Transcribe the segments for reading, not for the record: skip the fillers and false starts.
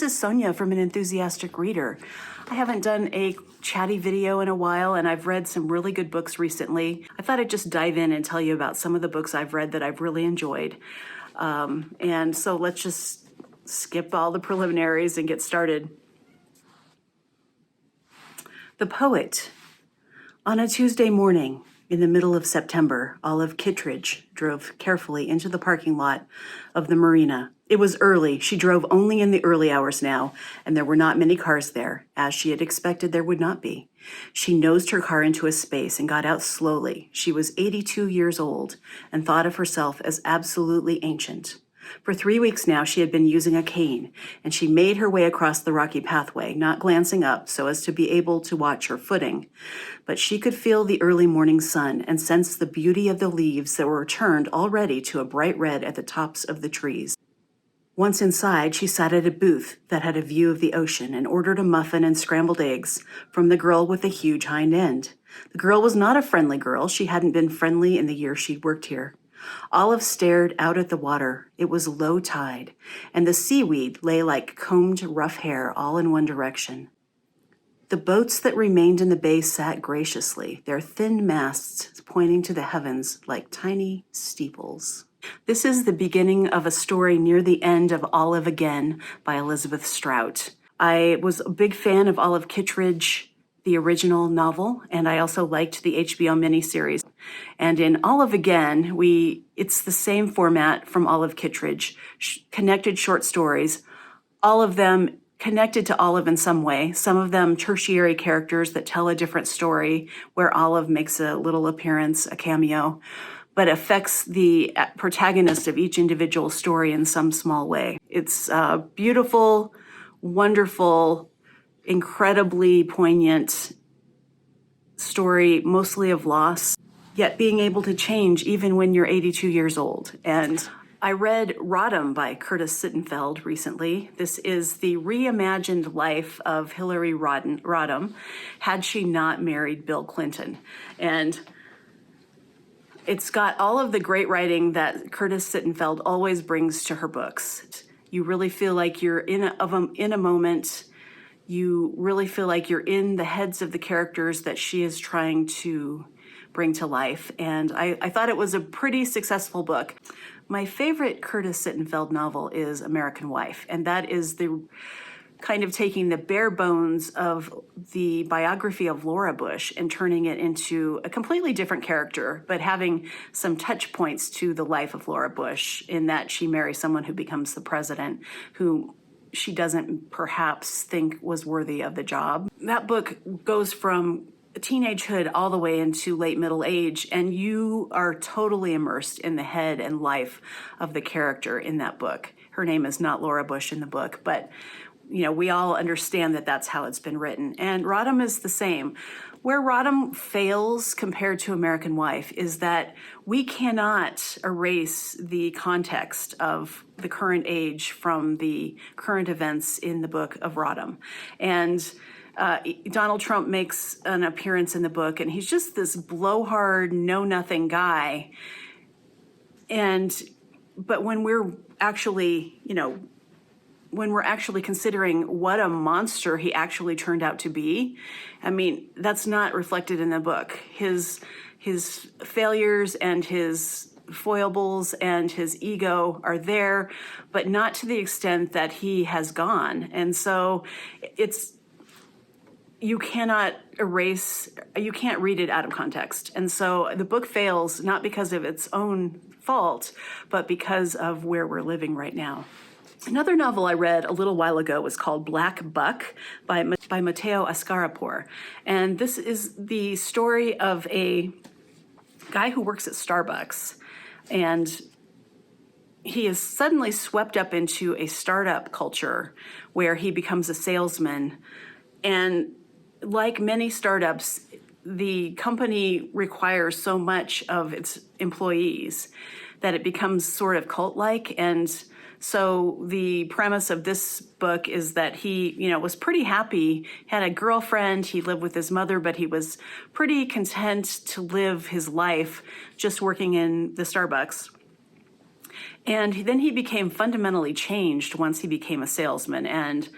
is Sonia from An Enthusiastic Reader. I haven't done a chatty video in a while, and I've read some really good books recently. I thought I'd just dive in and tell you about some of the books I've read that I've really enjoyed. And so let's just skip all the preliminaries and get started. The Poet. On a Tuesday morning, in the middle of September, Olive Kittredge drove carefully into the parking lot of the marina. It was early. She drove only in the early hours now, and there were not many cars there, as she had expected there would not be. She nosed her car into a space and got out slowly. She was 82 years old and thought of herself as absolutely ancient. For 3 weeks now, she had been using a cane, and she made her way across the rocky pathway, not glancing up so as to be able to watch her footing. But she could feel the early morning sun and sense the beauty of the leaves that were turned already to a bright red at the tops of the trees. Once inside, she sat at a booth that had a view of the ocean and ordered a muffin and scrambled eggs from the girl with the huge hind end. The girl was not a friendly girl. She hadn't been friendly in the year she'd worked here. Olive stared out at the water. It was low tide, and the seaweed lay like combed rough hair all in one direction. The boats that remained in the bay sat graciously, their thin masts pointing to the heavens like tiny steeples. This is the beginning of a story near the end of Olive Again by Elizabeth Strout. I was a big fan of Olive Kittredge, the original novel, and I also liked the HBO miniseries. And in Olive Again, it's the same format from Olive Kittredge, connected short stories, all of them connected to Olive in some way, some of them tertiary characters that tell a different story, where Olive makes a little appearance, a cameo, but affects the protagonist of each individual story in some small way. It's a beautiful, wonderful, incredibly poignant story, mostly of loss, yet being able to change even when you're 82 years old. And I read Rodham by Curtis Sittenfeld recently. This is the reimagined life of Hillary Rodham had she not married Bill Clinton. And it's got all of the great writing that Curtis Sittenfeld always brings to her books. You really feel like you're in a moment. You really feel like you're in the heads of the characters that she is trying to bring to life. And I thought it was a pretty successful book. My favorite Curtis Sittenfeld novel is American Wife, and that is the kind of taking the bare bones of the biography of Laura Bush and turning it into a completely different character, but having some touch points to the life of Laura Bush in that she marries someone who becomes the president, who she doesn't perhaps think was worthy of the job. That book goes from teenagehood all the way into late middle age, and you are totally immersed in the head and life of the character in that book. Her name is not Laura Bush in the book, but we all understand that that's how it's been written. And Rodham is the same. Where Rodham fails compared to American Wife is that we cannot erase the context of the current age from the current events in the book of Rodham. And Donald Trump makes an appearance in the book, and he's just this blowhard, know-nothing guy. But when we're actually, considering what a monster he actually turned out to be, I mean, that's not reflected in the book. His failures and his foibles and his ego are there, but not to the extent that he has gone. And so you can't read it out of context. And so the book fails not because of its own fault, but because of where we're living right now. Another novel I read a little while ago was called Black Buck by Mateo Askaipour. And this is the story of a guy who works at Starbucks, and he is suddenly swept up into a startup culture where he becomes a salesman. And like many startups, the company requires so much of its employees that it becomes sort of cult-like. And so the premise of this book is that he, was pretty happy, had a girlfriend, he lived with his mother, but he was pretty content to live his life just working in the Starbucks. And then he became fundamentally changed once he became a salesman. And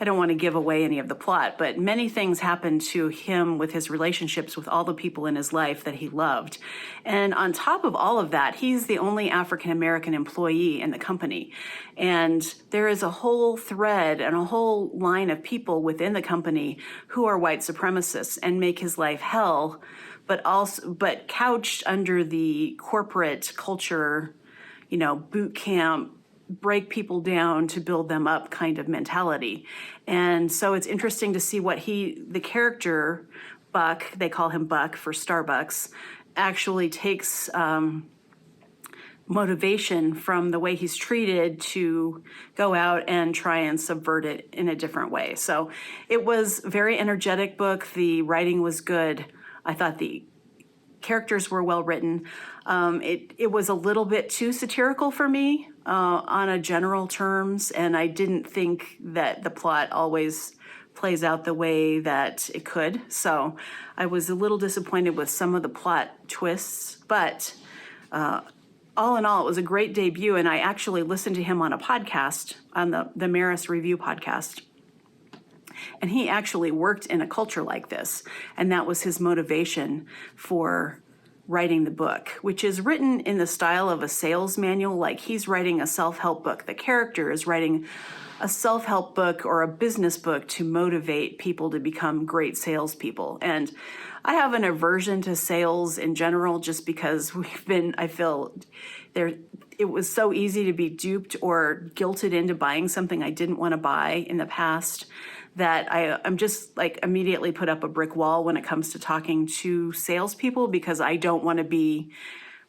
I don't want to give away any of the plot, but many things happened to him with his relationships with all the people in his life that he loved. And on top of all of that, he's the only African-American employee in the company. And there is a whole thread and a whole line of people within the company who are white supremacists and make his life hell, but couched under the corporate culture, boot camp, break people down to build them up kind of mentality. And so it's interesting to see what the character, Buck, they call him Buck for Starbucks, actually takes motivation from the way he's treated to go out and try and subvert it in a different way. So it was a very energetic book. The writing was good. I thought the characters were well written. It was a little bit too satirical for me on a general terms, and I didn't think that the plot always plays out the way that it could. So I was a little disappointed with some of the plot twists, but all in all, it was a great debut, and I actually listened to him on a podcast, on the Maris Review podcast. And he actually worked in a culture like this, and that was his motivation for writing the book, which is written in the style of a sales manual, like he's writing a self-help book. The character is writing a self-help book or a business book to motivate people to become great salespeople. And I have an aversion to sales in general, just because I feel it was so easy to be duped or guilted into buying something I didn't want to buy in the past, that I'm just like immediately put up a brick wall when it comes to talking to salespeople, because I don't want to be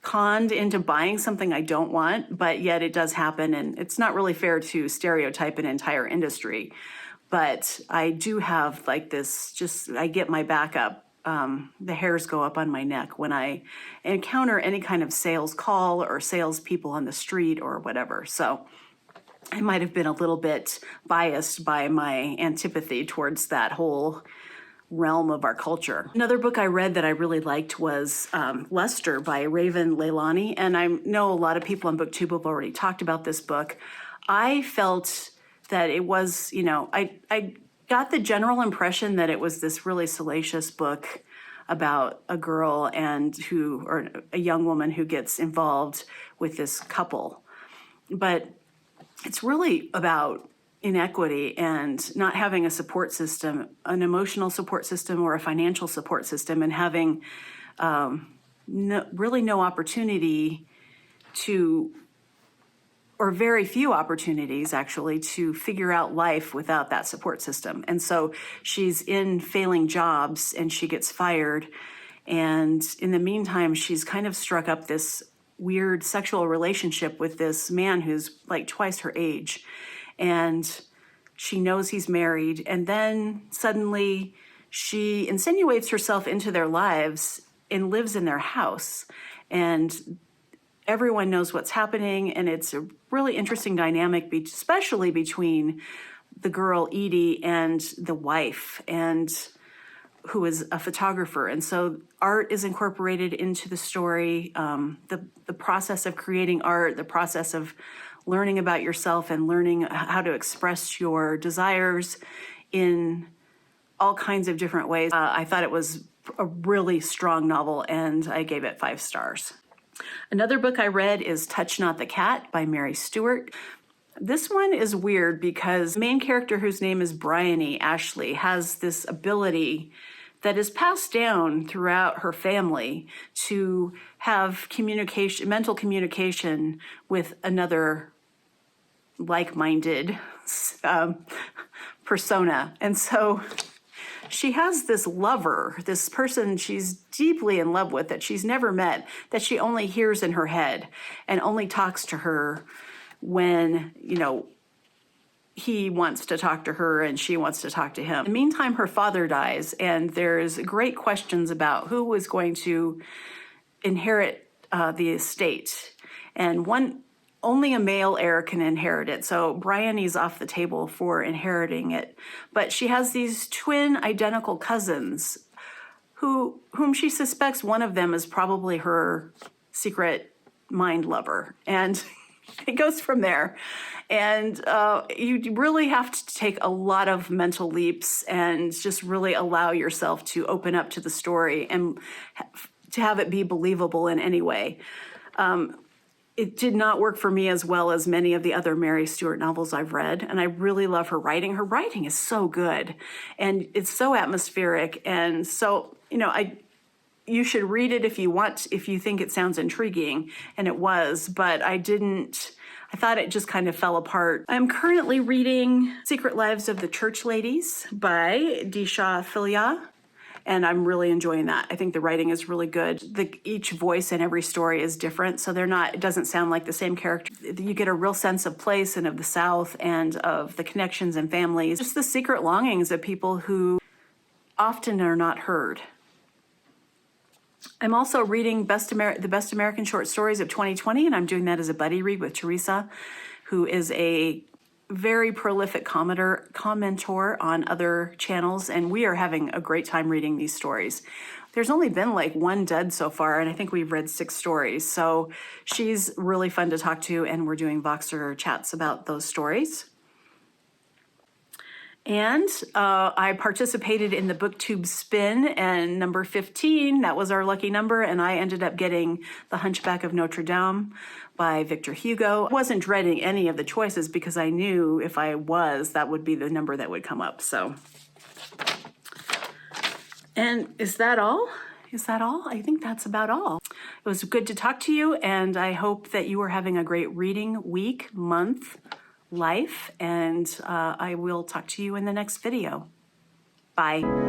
conned into buying something I don't want, but yet it does happen, and it's not really fair to stereotype an entire industry. But I do have like this, I get my back up. The hairs go up on my neck when I encounter any kind of sales call or salespeople on the street or whatever. So I might have been a little bit biased by my antipathy towards that whole realm of our culture. Another book I read that I really liked was Luster by Raven Leilani. And I know a lot of people on BookTube have already talked about this book. I felt that it was, I got the general impression that it was this really salacious book about a girl or a young woman who gets involved with this couple. But it's really about inequity and not having a support system, an emotional support system or a financial support system, and having really no opportunity or very few opportunities actually, to figure out life without that support system. And so she's in failing jobs and she gets fired. And in the meantime, she's kind of struck up this weird sexual relationship with this man who's like twice her age. And she knows he's married. And then suddenly she insinuates herself into their lives and lives in their house. And everyone knows what's happening. And it's a really interesting dynamic, especially between the girl, Edie, and the wife, who is a photographer. And so art is incorporated into the story. The process of creating art, the process of learning about yourself and learning how to express your desires in all kinds of different ways. I thought it was a really strong novel, and I gave it 5 stars. Another book I read is Touch Not the Cat by Mary Stewart. This one is weird because the main character, whose name is Bryony Ashley, has this ability that is passed down throughout her family to have mental communication with another like-minded persona. And so she has this lover, this person she's deeply in love with that she's never met, that she only hears in her head and only talks to her when, he wants to talk to her and she wants to talk to him. In the meantime, her father dies, and there's great questions about who is going to inherit the estate. And only a male heir can inherit it. So Bryony's off the table for inheriting it. But she has these twin identical cousins whom she suspects one of them is probably her secret mind lover. And It goes from there. And you really have to take a lot of mental leaps and just really allow yourself to open up to the story and to have it be believable in any way. It did not work for me as well as many of the other Mary Stewart novels I've read, and I really love her writing. Her writing is so good, and it's so atmospheric, and so, you should read it if you want, if you think it sounds intriguing, and it was, but I thought it just kind of fell apart. I'm currently reading Secret Lives of the Church Ladies by Deesha Philyaw, and I'm really enjoying that. I think the writing is really good. Each voice in every story is different, so it doesn't sound like the same character. You get a real sense of place and of the South and of the connections and families, just the secret longings of people who often are not heard. I'm also reading the Best American Short Stories of 2020, and I'm doing that as a buddy read with Teresa, who is a very prolific commentor on other channels, and we are having a great time reading these stories. There's only been like one dud so far, and I think we've read 6 stories. So she's really fun to talk to, and we're doing Voxer chats about those stories. And I participated in the BookTube spin, and number 15, that was our lucky number, and I ended up getting The Hunchback of Notre Dame by Victor Hugo. I wasn't dreading any of the choices because I knew if I was, that would be the number that would come up. So, and is that all? Is that all? I think that's about all. It was good to talk to you, and I hope that you are having a great reading week, month, life, and I will talk to you in the next video. Bye.